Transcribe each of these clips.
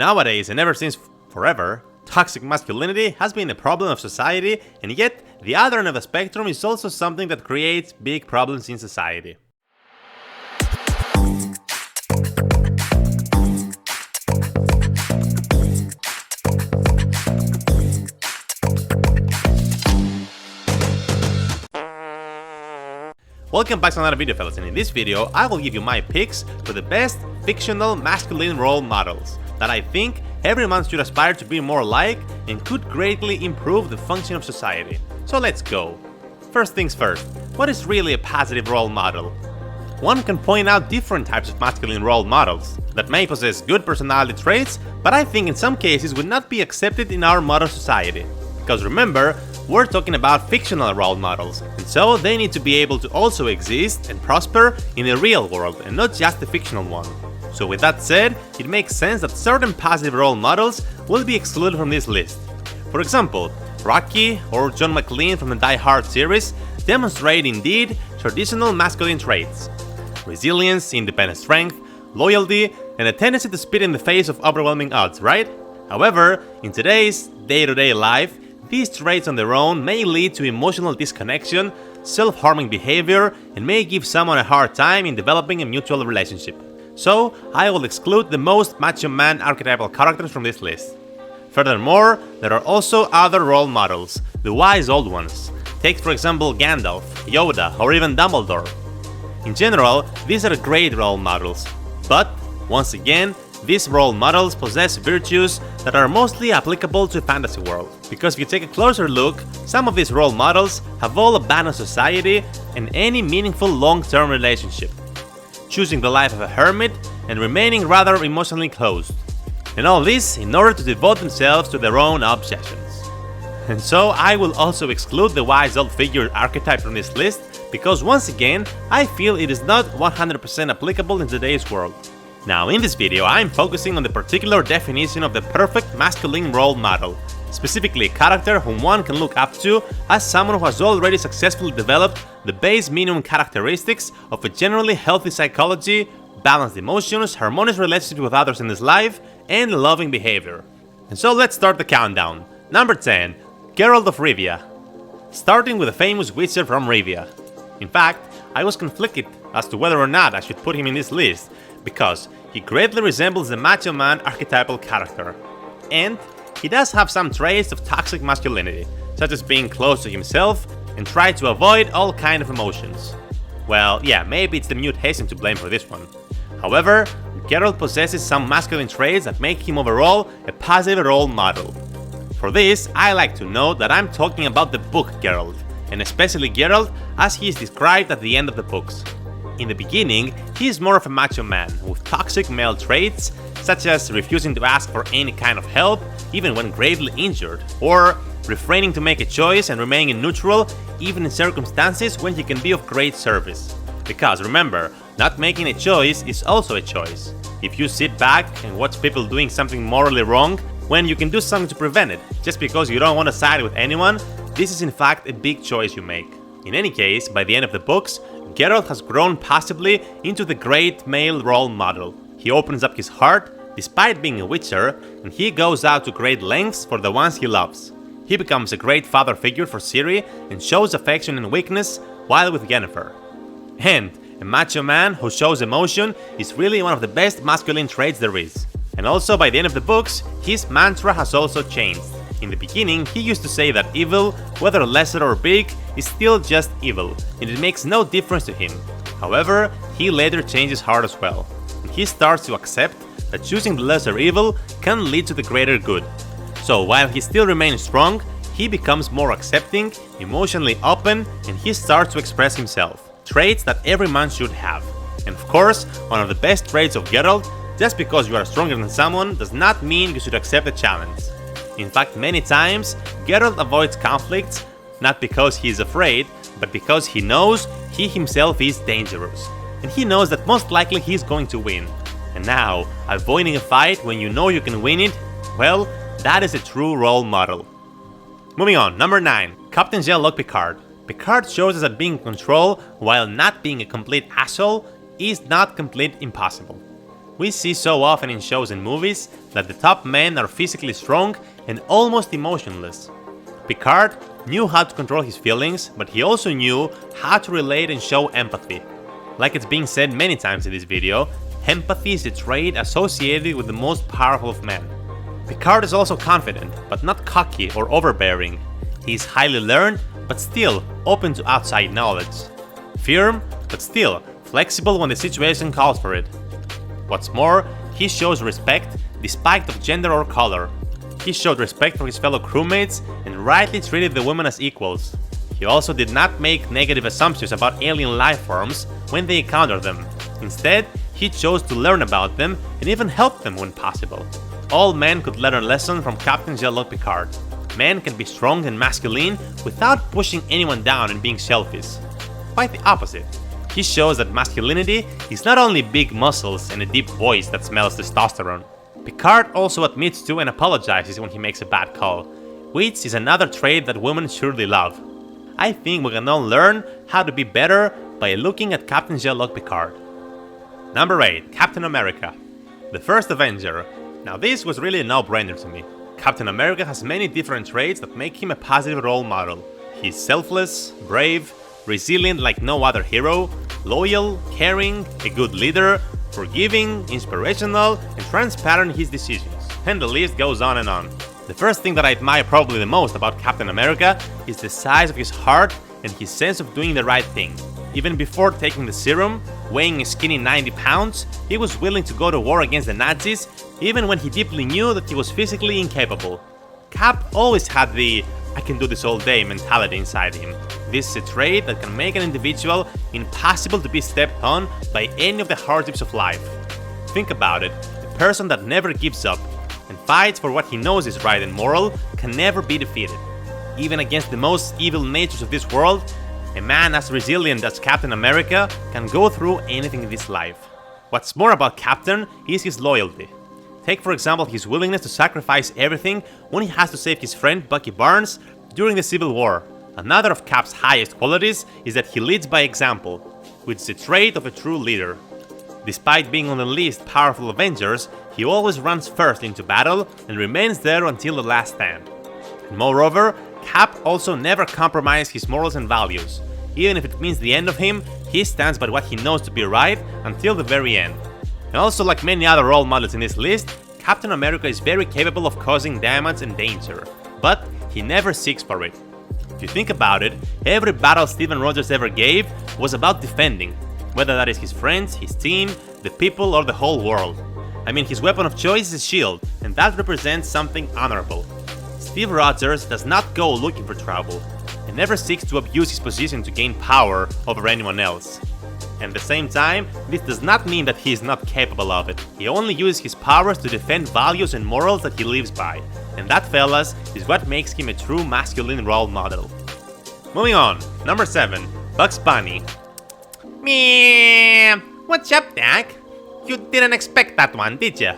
Nowadays, and ever since forever, toxic masculinity has been a problem of society, and yet the other end of the spectrum is also something that creates big problems in society. Welcome back to another video, fellas, and in this video I will give you my picks for the best fictional masculine role models that I think every man should aspire to be more like and could greatly improve the function of society. So let's go. First things first, what is really a positive role model? One can point out different types of masculine role models that may possess good personality traits, but I think in some cases would not be accepted in our modern society. Because remember, we're talking about fictional role models, and so they need to be able to also exist and prosper in the real world and not just the fictional one. So with that said, it makes sense that certain positive role models will be excluded from this list. For example, Rocky or John McClane from the Die Hard series demonstrate indeed traditional masculine traits: resilience, independent strength, loyalty, and a tendency to spit in the face of overwhelming odds, right? However, in today's day-to-day life, these traits on their own may lead to emotional disconnection, self-harming behavior, and may give someone a hard time in developing a mutual relationship. So, I will exclude the most macho man archetypal characters from this list. Furthermore, there are also other role models, the wise old ones. Take for example Gandalf, Yoda, or even Dumbledore. In general, these are great role models, but, once again, these role models possess virtues that are mostly applicable to a fantasy world. Because if you take a closer look, some of these role models have all abandoned society and any meaningful long-term relationship, choosing the life of a hermit and remaining rather emotionally closed. And all this in order to devote themselves to their own obsessions. And so I will also exclude the wise old figure archetype from this list, because once again, I feel it is not 100% applicable in today's world. Now in this video I'm focusing on the particular definition of the perfect masculine role model, specifically a character whom one can look up to as someone who has already successfully developed the base minimum characteristics of a generally healthy psychology, balanced emotions, harmonious relationship with others in his life, and loving behavior. And so let's start the countdown. Number 10. Geralt of Rivia. Starting with a famous witcher from Rivia. In fact, I was conflicted as to whether or not I should put him in this list, because he greatly resembles the macho man archetypal character. And he does have some traits of toxic masculinity, such as being close to himself and try to avoid all kind of emotions. Well, yeah, maybe it's the mute Hasten to blame for this one. However, Geralt possesses some masculine traits that make him overall a positive role model. For this, I like to note that I'm talking about the book Geralt, and especially Geralt as he is described at the end of the books. In the beginning, he is more of a macho man with toxic male traits, such as refusing to ask for any kind of help, even when gravely injured, or refraining to make a choice and remaining neutral, even in circumstances when he can be of great service. Because remember, not making a choice is also a choice. If you sit back and watch people doing something morally wrong, when you can do something to prevent it, just because you don't want to side with anyone, this is in fact a big choice you make. In any case, by the end of the books, Geralt has grown possibly into the great male role model. He opens up his heart, despite being a witcher, and he goes out to great lengths for the ones he loves. He becomes a great father figure for Ciri and shows affection and weakness while with Yennefer. And a macho man who shows emotion is really one of the best masculine traits there is. And also by the end of the books, his mantra has also changed. In the beginning, he used to say that evil, whether lesser or big, is still just evil, and it makes no difference to him. However, he later changes heart as well, and he starts to accept that choosing the lesser evil can lead to the greater good. So while he still remains strong, he becomes more accepting, emotionally open, and he starts to express himself. Traits that every man should have. And of course, one of the best traits of Geralt, just because you are stronger than someone does not mean you should accept a challenge. In fact, many times, Geralt avoids conflicts, not because he is afraid, but because he knows he himself is dangerous. And he knows that most likely he is going to win. And now, avoiding a fight when you know you can win it, well, that is a true role model. Moving on, number 9. Captain Jean-Luc Picard. Picard shows us that being in control, while not being a complete asshole, is not complete impossible. We see so often in shows and movies that the top men are physically strong and almost emotionless. Picard knew how to control his feelings, but he also knew how to relate and show empathy. Like it's being said many times in this video, empathy is a trait associated with the most powerful of men. Picard is also confident, but not cocky or overbearing. He is highly learned, but still open to outside knowledge. Firm, but still flexible when the situation calls for it. What's more, he shows respect despite of gender or color. He showed respect for his fellow crewmates and rightly treated the women as equals. He also did not make negative assumptions about alien life forms when they encountered them. Instead, he chose to learn about them and even help them when possible. All men could learn a lesson from Captain Jean-Luc Picard. Men can be strong and masculine without pushing anyone down and being selfish. Quite the opposite. He shows that masculinity is not only big muscles and a deep voice that smells testosterone. Picard also admits to and apologizes when he makes a bad call, which is another trait that women surely love. I think we can all learn how to be better by looking at Captain Jean-Luc Picard. Number 8. Captain America, the first Avenger. Now this was really a no-brainer to me. Captain America has many different traits that make him a positive role model. He's selfless, brave, resilient like no other hero, loyal, caring, a good leader, forgiving, inspirational, and transparent in his decisions. And the list goes on and on. The first thing that I admire probably the most about Captain America is the size of his heart and his sense of doing the right thing. Even before taking the serum, weighing a skinny 90 pounds, he was willing to go to war against the Nazis, even when he deeply knew that he was physically incapable. Cap always had the "I can do this all day" mentality inside him. This is a trait that can make an individual impossible to be stepped on by any of the hardships of life. Think about it, a person that never gives up and fights for what he knows is right and moral can never be defeated. Even against the most evil natures of this world, a man as resilient as Captain America can go through anything in this life. What's more about Captain is his loyalty. Take for example his willingness to sacrifice everything when he has to save his friend Bucky Barnes during the Civil War. Another of Cap's highest qualities is that he leads by example, which is a trait of a true leader. Despite being on the least powerful Avengers, he always runs first into battle and remains there until the last stand. And moreover, Cap also never compromises his morals and values. Even if it means the end of him, he stands by what he knows to be right until the very end. And also, like many other role models in this list, Captain America is very capable of causing damage and danger, but he never seeks for it. If you think about it, every battle Steven Rogers ever gave was about defending, whether that is his friends, his team, the people, or the whole world. I mean, his weapon of choice is a shield, and that represents something honorable. Steve Rogers does not go looking for trouble, and never seeks to abuse his position to gain power over anyone else. At the same time, this does not mean that he is not capable of it. He only uses his powers to defend values and morals that he lives by. And that, fellas, is what makes him a true masculine role model. Moving on, number 7, Bugs Bunny. Meow! What's up, Dak? You didn't expect that one, did ya?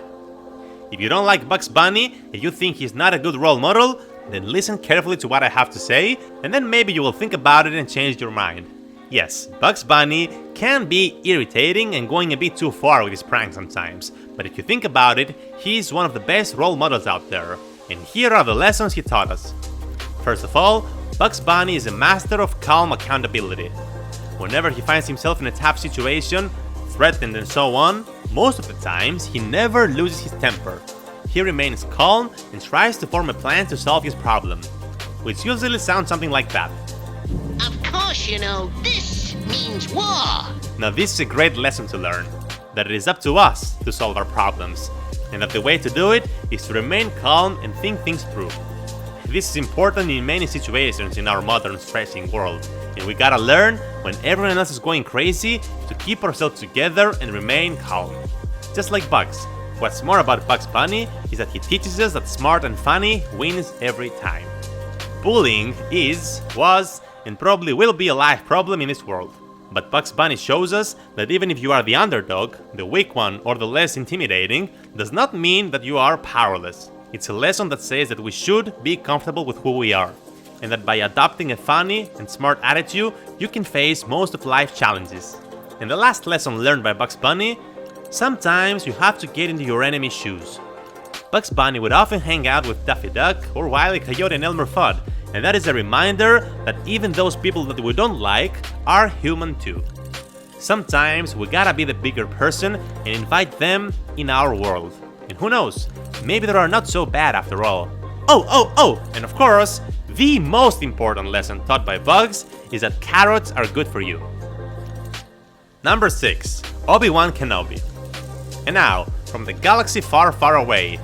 If you don't like Bugs Bunny and you think he's not a good role model, then listen carefully to what I have to say, and then maybe you will think about it and change your mind. Yes, Bugs Bunny can be irritating and going a bit too far with his pranks sometimes, but if you think about it, he's one of the best role models out there, and here are the lessons he taught us. First of all, Bugs Bunny is a master of calm accountability. Whenever he finds himself in a tough situation, threatened and so on, most of the times he never loses his temper. He remains calm and tries to form a plan to solve his problem, which usually sounds something like that. Of course, you know, this means war. Now this is a great lesson to learn, that it is up to us to solve our problems, and that the way to do it is to remain calm and think things through. This is important in many situations in our modern stressing world, and we gotta learn when everyone else is going crazy to keep ourselves together and remain calm. Just like Bugs. What's more about Bugs Bunny is that he teaches us that smart and funny wins every time. Bullying is, was, and probably will be a life problem in this world. But Bugs Bunny shows us that even if you are the underdog, the weak one, or the less intimidating, does not mean that you are powerless. It's a lesson that says that we should be comfortable with who we are, and that by adopting a funny and smart attitude, you can face most of life's challenges. And the last lesson learned by Bugs Bunny Sometimes you have to get into your enemy's shoes. Bugs Bunny would often hang out with Daffy Duck or Wile E. Coyote and Elmer Fudd, and that is a reminder that even those people that we don't like are human too. Sometimes we gotta be the bigger person and invite them in our world. And who knows, maybe they are not so bad after all. Oh, and of course, the most important lesson taught by Bugs is that carrots are good for you. Number 6. Obi-Wan Kenobi. And now, from the galaxy far, far away.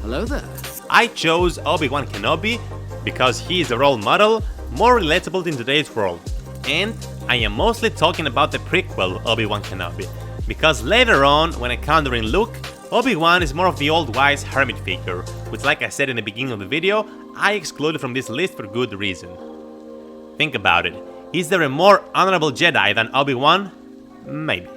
Hello there. I chose Obi-Wan Kenobi because he is a role model more relatable in today's world. And I am mostly talking about the prequel Obi-Wan Kenobi, because later on, when encountering Luke, Obi-Wan is more of the old wise hermit figure, which, like I said in the beginning of the video, I excluded from this list for good reason. Think about it. Is there a more honorable Jedi than Obi-Wan? Maybe.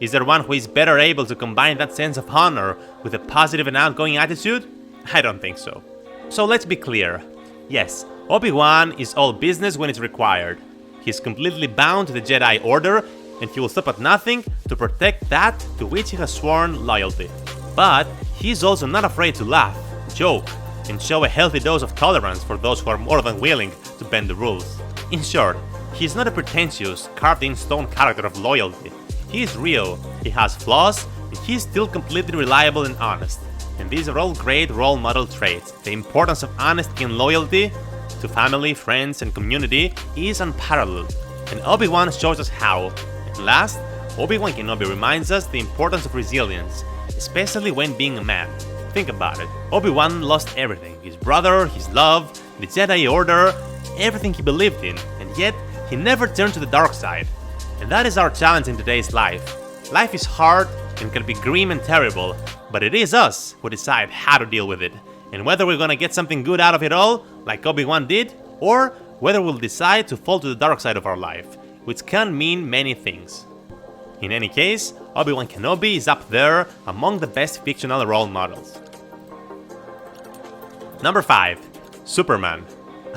Is there one who is better able to combine that sense of honor with a positive and outgoing attitude? I don't think so. So let's be clear. Yes, Obi-Wan is all business when it's required. He's completely bound to the Jedi Order, and he will stop at nothing to protect that to which he has sworn loyalty. But he's also not afraid to laugh, joke, and show a healthy dose of tolerance for those who are more than willing to bend the rules. In short, he's not a pretentious, carved-in-stone character of loyalty. He is real, he has flaws, and he's still completely reliable and honest. And these are all great role model traits. The importance of honesty and loyalty to family, friends, and community is unparalleled, and Obi-Wan shows us how. And last, Obi-Wan Kenobi reminds us the importance of resilience, especially when being a man. Think about it. Obi-Wan lost everything, his brother, his love, the Jedi Order, everything he believed in, and yet he never turned to the dark side. And that is our challenge in today's life. Life is hard and can be grim and terrible, but it is us who decide how to deal with it, and whether we're gonna get something good out of it all, like Obi-Wan did, or whether we'll decide to fall to the dark side of our life, which can mean many things. In any case, Obi-Wan Kenobi is up there among the best fictional role models. Number 5. Superman.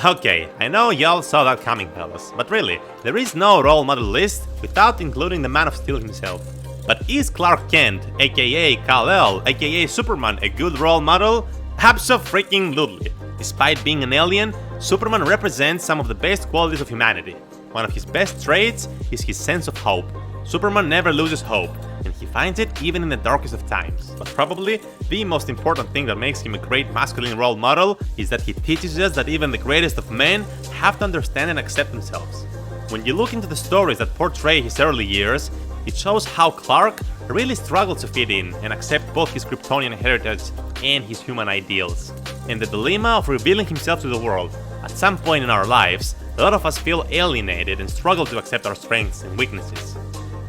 Okay, I know y'all saw that coming, fellas, but really, there is no role model list without including the Man of Steel himself. But is Clark Kent, aka Kal-El, aka Superman, a good role model? Abso-freaking-lutely. Despite being an alien, Superman represents some of the best qualities of humanity. One of his best traits is his sense of hope. Superman never loses hope, and he finds it even in the darkest of times. But probably the most important thing that makes him a great masculine role model is that he teaches us that even the greatest of men have to understand and accept themselves. When you look into the stories that portray his early years, it shows how Clark really struggled to fit in and accept both his Kryptonian heritage and his human ideals. And the dilemma of revealing himself to the world. At some point in our lives, a lot of us feel alienated and struggle to accept our strengths and weaknesses.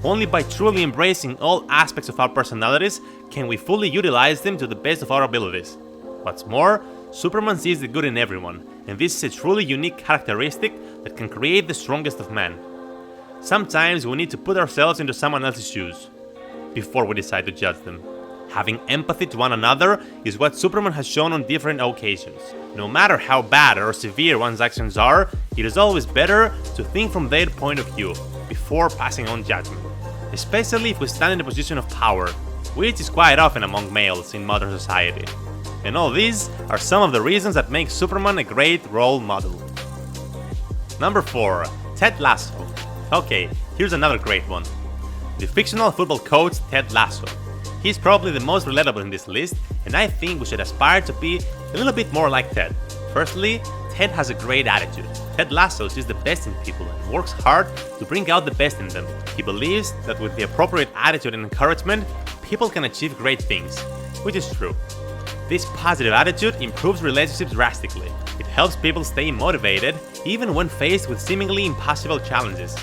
Only by truly embracing all aspects of our personalities can we fully utilize them to the best of our abilities. What's more, Superman sees the good in everyone, and this is a truly unique characteristic that can create the strongest of men. Sometimes we need to put ourselves into someone else's shoes before we decide to judge them. Having empathy to one another is what Superman has shown on different occasions. No matter how bad or severe one's actions are, it is always better to think from their point of view before passing on judgment, especially if we stand in a position of power, which is quite often among males in modern society. And all these are some of the reasons that make Superman a great role model. Number 4. Ted Lasso. Okay, here's another great one. The fictional football coach Ted Lasso. He's probably the most relatable in this list, and I think we should aspire to be a little bit more like Ted. Firstly, Ted has a great attitude. Ted Lasso sees the best in people and works hard to bring out the best in them. He believes that with the appropriate attitude and encouragement, people can achieve great things, which is true. This positive attitude improves relationships drastically. It helps people stay motivated even when faced with seemingly impossible challenges.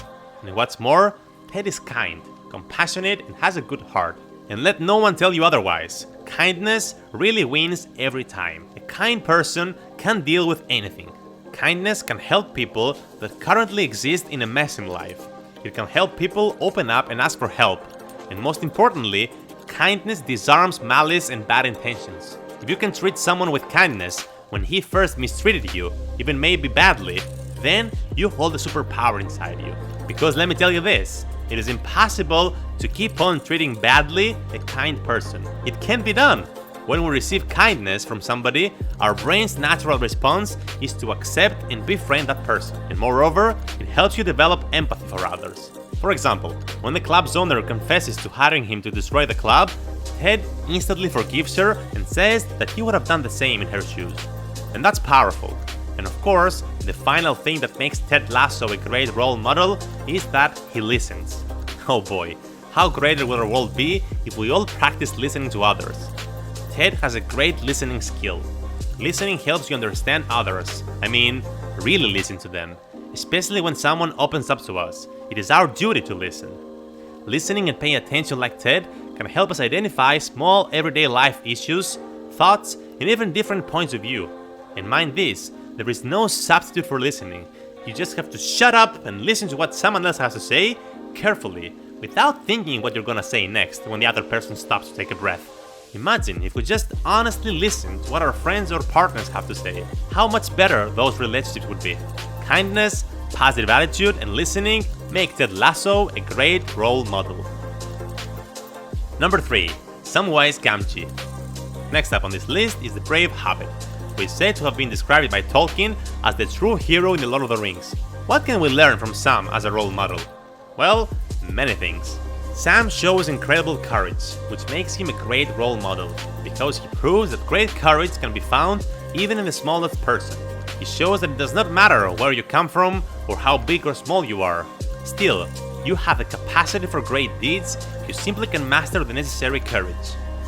And what's more, Ted is kind, compassionate, and has a good heart. And let no one tell you otherwise. Kindness really wins every time. A kind person can deal with anything. Kindness can help people that currently exist in a mess in life. It can help people open up and ask for help. And most importantly, kindness disarms malice and bad intentions. If you can treat someone with kindness when he first mistreated you, even maybe badly, then you hold a superpower inside you. Because let me tell you this, it is impossible to keep on treating badly a kind person. It can be done. When we receive kindness from somebody, our brain's natural response is to accept and befriend that person. And moreover, it helps you develop empathy for others. For example, when the club's owner confesses to hiring him to destroy the club, Ted instantly forgives her and says that he would have done the same in her shoes. And that's powerful. And of course, the final thing that makes Ted Lasso a great role model is that he listens. Oh boy, how great will our world be if we all practice listening to others. Ted has a great listening skill. Listening helps you understand others. I mean, really listen to them. Especially when someone opens up to us. It is our duty to listen. Listening and paying attention like Ted can help us identify small everyday life issues, thoughts, and even different points of view. And mind this, there is no substitute for listening. You just have to shut up and listen to what someone else has to say carefully, without thinking what you're gonna say next when the other person stops to take a breath. Imagine if we just honestly listen to what our friends or partners have to say. How much better those relationships would be. Kindness, positive attitude, and listening make Ted Lasso a great role model. Number 3. Samwise Gamgee. Next up on this list is the Brave Hobbit, who is said to have been described by Tolkien as the true hero in The Lord of the Rings. What can we learn from Sam as a role model? Well, many things. Sam shows incredible courage, which makes him a great role model, because he proves that great courage can be found even in the smallest person. He shows that it does not matter where you come from or how big or small you are. Still, you have the capacity for great deeds, you simply can master the necessary courage.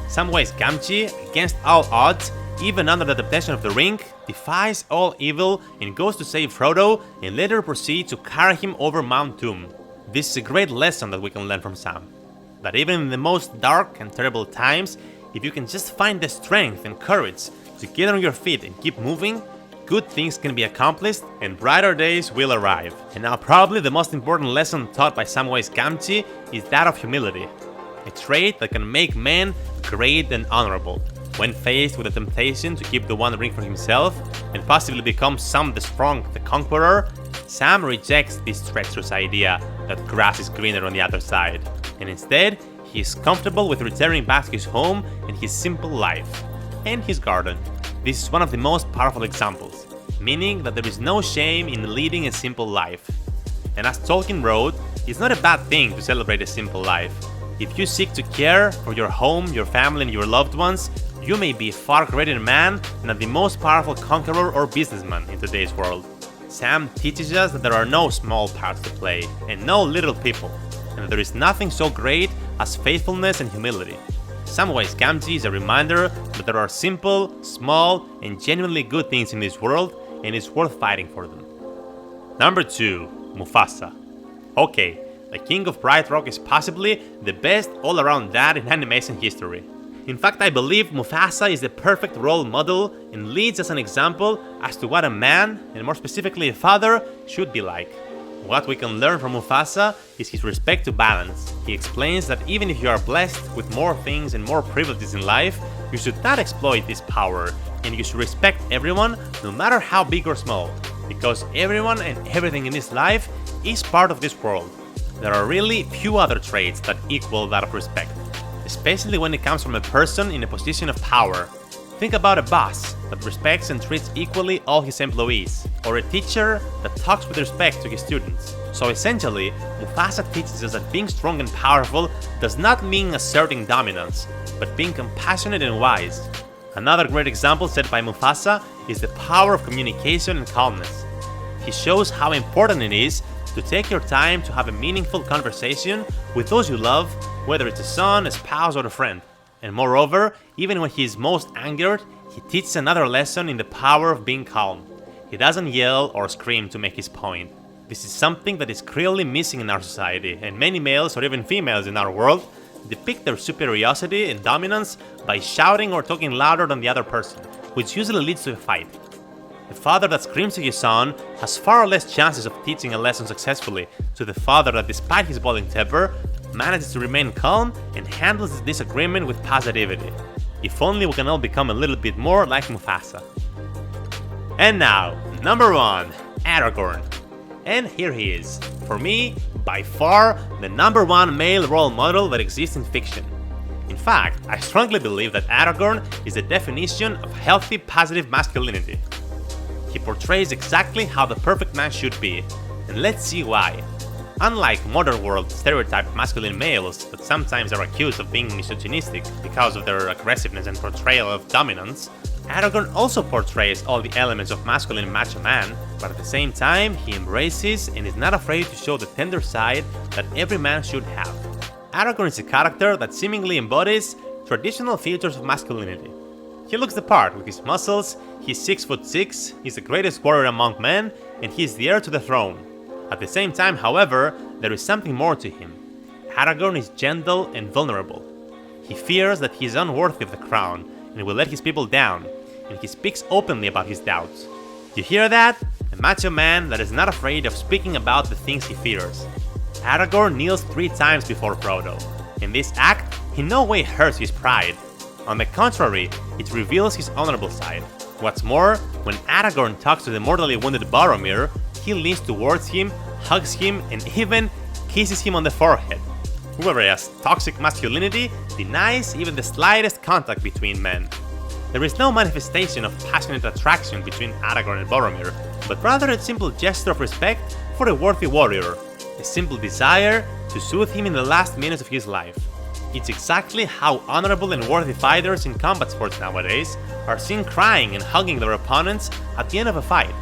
Samwise Gamgee, against all odds, even under the temptation of the ring, defies all evil and goes to save Frodo and later proceeds to carry him over Mount Doom. This is a great lesson that we can learn from Sam. That even in the most dark and terrible times, if you can just find the strength and courage to get on your feet and keep moving, good things can be accomplished and brighter days will arrive. And now probably the most important lesson taught by Samwise Gamgee is that of humility. A trait that can make men great and honorable. When faced with the temptation to keep the One Ring for himself and possibly become Sam the Strong, the Conqueror, Sam rejects this treacherous idea that grass is greener on the other side, and instead, he is comfortable with returning back to his home and his simple life, and his garden. This is one of the most powerful examples, meaning that there is no shame in leading a simple life. And as Tolkien wrote, it's not a bad thing to celebrate a simple life. If you seek to care for your home, your family, and your loved ones, you may be a far greater man than the most powerful conqueror or businessman in today's world. Sam teaches us that there are no small parts to play, and no little people, and that there is nothing so great as faithfulness and humility. Samwise Gamgee is a reminder that there are simple, small, and genuinely good things in this world, and it's worth fighting for them. Number 2. Mufasa. Okay, the King of Bright Rock is possibly the best all-around dad in animation history. In fact, I believe Mufasa is the perfect role model and leads as an example as to what a man, and more specifically a father, should be like. What we can learn from Mufasa is his respect to balance. He explains that even if you are blessed with more things and more privileges in life, you should not exploit this power, and you should respect everyone, no matter how big or small, because everyone and everything in this life is part of this world. There are really few other traits that equal that of respect, especially when it comes from a person in a position of power. Think about a boss that respects and treats equally all his employees, or a teacher that talks with respect to his students. So essentially, Mufasa teaches us that being strong and powerful does not mean asserting dominance, but being compassionate and wise. Another great example set by Mufasa is the power of communication and calmness. He shows how important it is to take your time to have a meaningful conversation with those you love, whether it's a son, a spouse, or a friend. And moreover, even when he is most angered, he teaches another lesson in the power of being calm. He doesn't yell or scream to make his point. This is something that is clearly missing in our society, and many males or even females in our world depict their superiority and dominance by shouting or talking louder than the other person, which usually leads to a fight. A father that screams at his son has far less chances of teaching a lesson successfully to the father that, despite his boiling temper, manages to remain calm and handles his disagreement with positivity. If only we can all become a little bit more like Mufasa. And now, number 1, Aragorn. And here he is, for me, by far the #1 male role model that exists in fiction. In fact, I strongly believe that Aragorn is the definition of healthy, positive masculinity. He portrays exactly how the perfect man should be, and let's see why. Unlike modern world stereotyped masculine males that sometimes are accused of being misogynistic because of their aggressiveness and portrayal of dominance, Aragorn also portrays all the elements of masculine macho man, but at the same time he embraces and is not afraid to show the tender side that every man should have. Aragorn is a character that seemingly embodies traditional features of masculinity. He looks the part with his muscles, he's 6'6", he's the greatest warrior among men, and he is the heir to the throne. At the same time, however, there is something more to him. Aragorn is gentle and vulnerable. He fears that he is unworthy of the crown and will let his people down, and he speaks openly about his doubts. You hear that? A macho man that is not afraid of speaking about the things he fears. Aragorn kneels 3 times before Frodo. In this act, he in no way hurts his pride. On the contrary, it reveals his honorable side. What's more, when Aragorn talks to the mortally wounded Boromir, he leans towards him, hugs him, and even kisses him on the forehead. Whoever has toxic masculinity denies even the slightest contact between men. There is no manifestation of passionate attraction between Aragorn and Boromir, but rather a simple gesture of respect for a worthy warrior, a simple desire to soothe him in the last minutes of his life. It's exactly how honorable and worthy fighters in combat sports nowadays are seen crying and hugging their opponents at the end of a fight.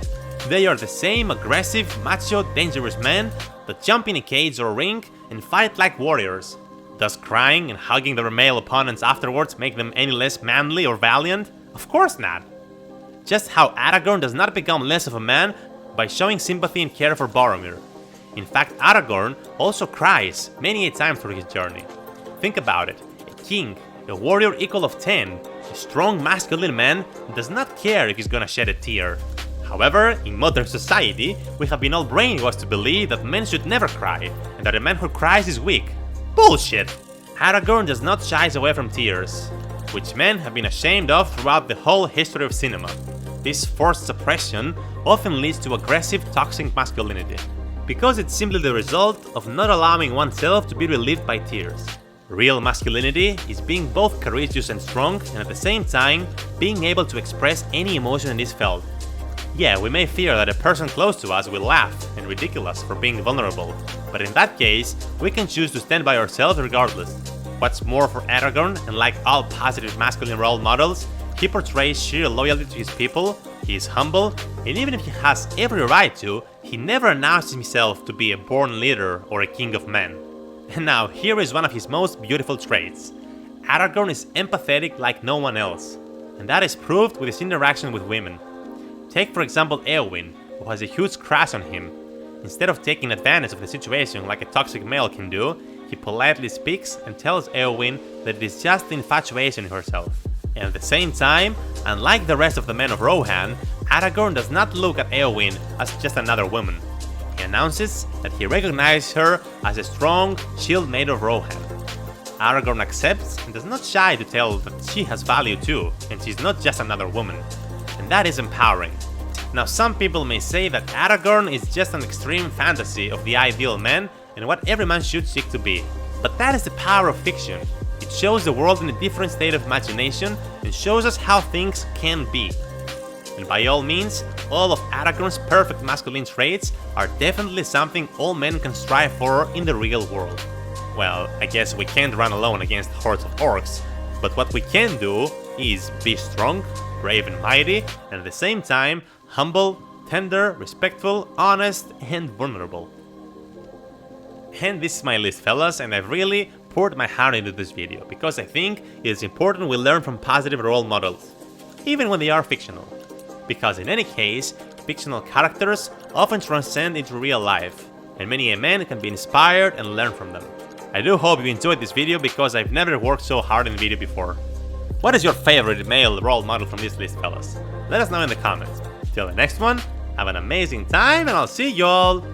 They are the same aggressive, macho, dangerous men that jump in a cage or ring and fight like warriors. Does crying and hugging their male opponents afterwards make them any less manly or valiant? Of course not. Just how Aragorn does not become less of a man by showing sympathy and care for Boromir. In fact, Aragorn also cries many a time through his journey. Think about it, a king, a warrior equal of 10, a strong masculine man does not care if he's gonna shed a tear. However, in modern society, we have been all brainwashed to believe that men should never cry, and that a man who cries is weak. Bullshit! Aragorn does not shy away from tears, which men have been ashamed of throughout the whole history of cinema. This forced suppression often leads to aggressive, toxic masculinity, because it's simply the result of not allowing oneself to be relieved by tears. Real masculinity is being both courageous and strong, and at the same time, being able to express any emotion that is felt. Yeah, we may fear that a person close to us will laugh and ridicule us for being vulnerable, but in that case, we can choose to stand by ourselves regardless. What's more for Aragorn, and like all positive masculine role models, he portrays sheer loyalty to his people, he is humble, and even if he has every right to, he never announces himself to be a born leader or a king of men. And now, here is one of his most beautiful traits. Aragorn is empathetic like no one else, and that is proved with his interaction with women. Take for example Eowyn, who has a huge crush on him. Instead of taking advantage of the situation like a toxic male can do, he politely speaks and tells Eowyn that it is just infatuation in herself. And at the same time, unlike the rest of the men of Rohan, Aragorn does not look at Eowyn as just another woman. He announces that he recognizes her as a strong shield made of Rohan. Aragorn accepts and does not shy to tell that she has value too, and she's not just another woman. And that is empowering. Now some people may say that Aragorn is just an extreme fantasy of the ideal man and what every man should seek to be. But that is the power of fiction. It shows the world in a different state of imagination and shows us how things can be. And by all means, all of Aragorn's perfect masculine traits are definitely something all men can strive for in the real world. Well, I guess we can't run alone against hordes of orcs, but what we can do is be strong, brave and mighty, and at the same time, humble, tender, respectful, honest, and vulnerable. And this is my list, fellas, and I've really poured my heart into this video, because I think it is important we learn from positive role models, even when they are fictional. Because in any case, fictional characters often transcend into real life, and many a man can be inspired and learn from them. I do hope you enjoyed this video, because I've never worked so hard in video before. What is your favorite male role model from this list, fellas? Let us know in the comments. Till the next one, have an amazing time, and I'll see y'all